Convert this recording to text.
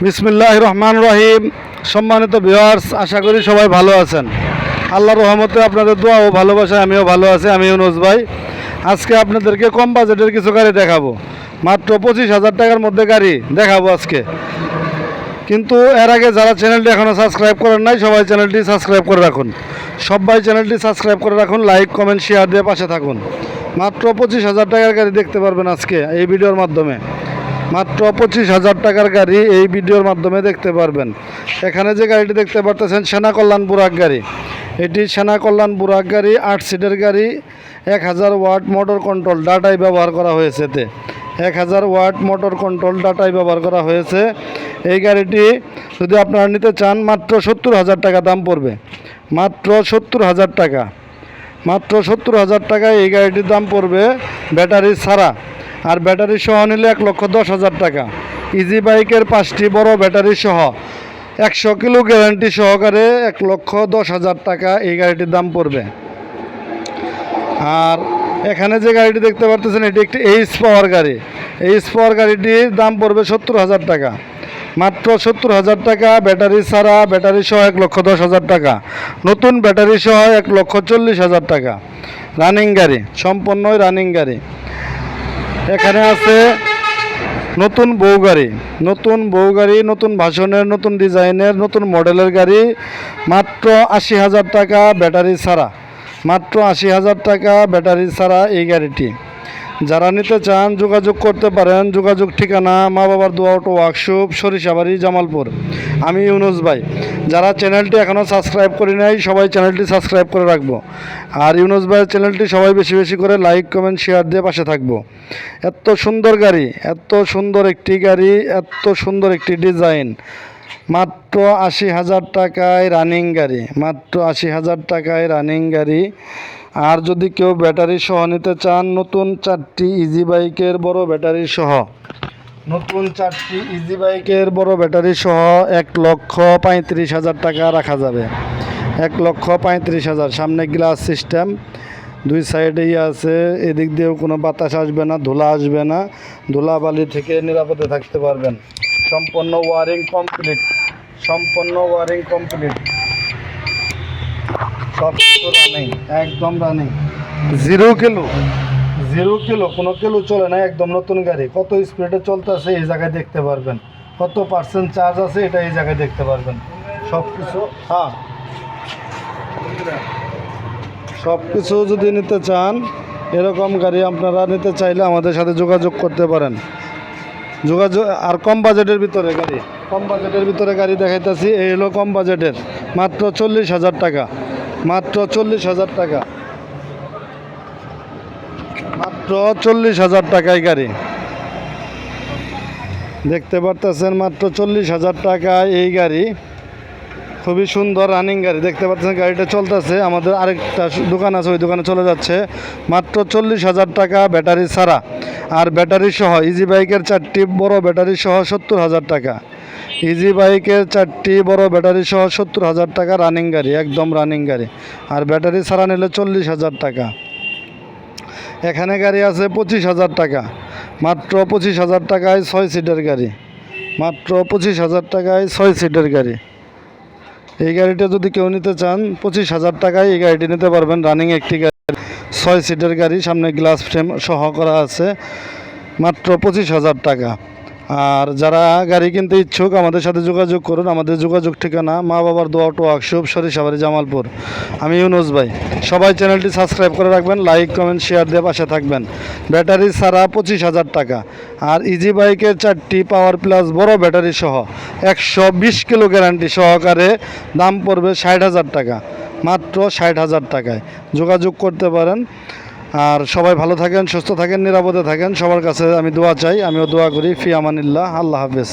বিসমিল্লাহির রহমানির রহিম। সম্মানিত ভিউয়ার্স, আশা করি সবাই ভালো আছেন। আল্লাহর রহমতে আপনাদের দোয়া ও ভালোবাসায় আমিও ভালো আছি। আমি ইউনুস ভাই। আজকে আপনাদেরকে কম বাজেটের কিছু গাড়ি দেখাবো। মাত্র 25,000 টাকার মধ্যে গাড়ি দেখাবো আজকে। কিন্তু এর আগে যারা চ্যানেলটি এখনও সাবস্ক্রাইব করেন নাই, সবাই চ্যানেলটি সাবস্ক্রাইব করে রাখুন। সবাই চ্যানেলটি সাবস্ক্রাইব করে রাখুন, লাইক কমেন্ট শেয়ার দিয়ে পাশে থাকুন। মাত্র 25,000 টাকার গাড়ি দেখতে পারবেন আজকে এই ভিডিওর মাধ্যমে। মাত্র 25,000 টাকার গাড়ি এই ভিডিওর মাধ্যমে দেখতে পারবেন। এখানে যে গাড়িটি দেখতে পারতেছেন সেনা কল্যাণ বুরাক গাড়ি। এটি সেনা কল্যাণ বুরাক গাড়ি, 8 সিটের গাড়ি। 1000 ওয়াট মোটর কন্ট্রোল ডাটাই ব্যবহার করা হয়েছে। 1000 ওয়াট মোটর কন্ট্রোল ডাটাই ব্যবহার করা হয়েছে। এই গাড়িটি যদি আপনারা নিতে চান মাত্র 70,000 টাকা দাম পড়বে। মাত্র 70,000 টাকা। মাত্র 70,000 টাকায় এই গাড়িটির দাম পড়বে ব্যাটারি ছাড়া। আর ব্যাটারি সহ নিলে 1,10,000 টাকা। ইজি বাইকের 5টি বড় ব্যাটারি সহ 100 কিলো গ্যারান্টি সহকারে 1,10,000 টাকা এই গাড়িটির দাম পড়বে। আর এখানে যে গাড়িটি দেখতে পারতেছেন এটি একটি এইচ পাওয়ার গাড়ি। এইচ পাওয়ার গাড়িটির দাম পড়বে 70,000 টাকা। মাত্র 70,000 টাকা ব্যাটারি ছাড়া, ব্যাটারি সহ 1,10,000 টাকা। নতুন ব্যাটারি সহ 1,40,000 টাকা। রানিং গাড়ি, সম্পূর্ণই রানিং গাড়ি। এখানে আছে নতুন বউ গাড়ি, নতুন বউ গাড়ি, নতুন ভাষণের, নতুন ডিজাইনের, নতুন মডেলের গাড়ি। মাত্র 80,000 টাকা ব্যাটারি ছাড়া। মাত্র 80,000 টাকা ব্যাটারি ছাড়া এই গাড়িটি। যারা নিতে চান যোগাযোগ করতে পারেন। যোগাযোগ ঠিকানা মা বাবার দোয়া অটো ওয়ার্কশপ, সরিষাবাড়ি, জামালপুর। আমি ইউনুস ভাই। যারা চ্যানেলটি এখনও সাবস্ক্রাইব করি নাই সবাই চ্যানেলটি সাবস্ক্রাইব করে রাখবো। আর ইউনুস ভাইয়ের চ্যানেলটি সবাই বেশি বেশি করে লাইক কমেন্ট শেয়ার দিয়ে পাশে থাকবো। এত সুন্দর গাড়ি, এত সুন্দর একটি গাড়ি, এত সুন্দর একটি ডিজাইন। মাত্র 80,000 টাকায় রানিং গাড়ি। মাত্র 80,000 টাকায় রানিং গাড়ি। আর যদি কেউ ব্যাটারি সহ নিতে চান, নতুন 4টি ইজি বাইকের বড় ব্যাটারি সহ, নতুন 4টি ইজি বাইকের বড় ব্যাটারি সহ 1,35,000 টাকা রাখা যাবে। 1,35,000। সামনে গ্লাস সিস্টেম, দুই সাইডেই আছে। এদিক দিয়েও কোনো বাতাস আসবে না, ধুলা আসবে না। ধুলাবালি থেকে নিরাপদে থাকতে পারবেন। সম্পূর্ণ ওয়ারিং কমপ্লিট। সম্পূর্ণ ওয়ারিং কমপ্লিট। সব কিছু রানিং, একদম রানিং। 0 কিলো, 0 কিলো, কোনো কিলো চলে না। একদম নতুন গাড়ি। কত স্পিডে চলতেছে এই জায়গায় দেখতে পারবেন। কত পার্সেন্ট চার্জ আছে এটা এই জায়গায় দেখতে পারবেন। সব কিছু, হ্যাঁ, সব কিছু যদি নিতে চান, এরকম গাড়ি আপনারা নিতে চাইলে আমাদের সাথে যোগাযোগ করতে পারেন। যোগাযোগ। আর কম বাজেটের ভিতরে গাড়ি, কম বাজেটের ভিতরে গাড়ি দেখাইতেছি। এই হলো কম বাজেটের। মাত্র 40,000 টাকা। মাত্র 40,000 টাকা। মাত্র 40,000 টাকায় গাড়ি দেখতে পারতেছেন। মাত্র 40,000 টাকায় এই গাড়ি। খুবই সুন্দর রানিং গাড়ি দেখতে পাচ্ছেন। গাড়িটা চলতেছে। আমাদের আরেকটা দোকান আছে, ওই দোকানে চলে যাচ্ছে। মাত্র 40,000 টাকা ব্যাটারি ছাড়া। আর ব্যাটারি সহ ইজি বাইকের 4টি বড় ব্যাটারি সহ 70,000 টাকা। ইজি বাইকের 4টি বড় ব্যাটারি সহ 70,000 টাকা রানিং গাড়ি, একদম রানিং গাড়ি। আর ব্যাটারি ছাড়া নিলে 40,000 টাকা। এখানে গাড়ি আছে 25,000 টাকা। মাত্র 25,000 টাকায় 6 সিটের গাড়ি। মাত্র 25,000 টাকায় 6 সিটের গাড়ি। এই গাড়িটা যদি কেউ নিতে চান 25,000 টাকায় এই গাড়িটি নিতে পারবেন। রানিং একটি গাড়ি, 6 সিটের গাড়ি, সামনে গ্লাস ফ্রেম সহ করা আছে। মাত্র 25,000 টাকা। আর যারা গাড়ি কিনতে ইচ্ছুক আমাদের সাথে যোগাযোগ করুন। আমাদের যোগাযোগ ঠিকানা মা বাবার দোয়া অটো ওয়ার্কশপ, সরিষাবাড়ি, জামালপুর। আমি ইউনুস ভাই। সবাই চ্যানেলটি সাবস্ক্রাইব করে রাখবেন, লাইক কমেন্ট শেয়ার দিয়ে পাশে থাকবেন। ব্যাটারি ছাড়া 25,000 টাকা। আর ইজি বাইকের 4টি পাওয়ার প্লাস বড় ব্যাটারি সহ 120 কিলো গ্যারান্টি সহকারে দাম পড়বে 60,000 টাকা। মাত্র 60,000 টাকায় যোগাযোগ করতে পারেন। আর সবাই ভালো থাকেন, সুস্থ থাকেন, নিরাপদে থাকেন। সবার কাছে আমি দোয়া চাই, আমিও দোয়া করি। ফি আমানিল্লাহ। আল্লাহ হাফেজ।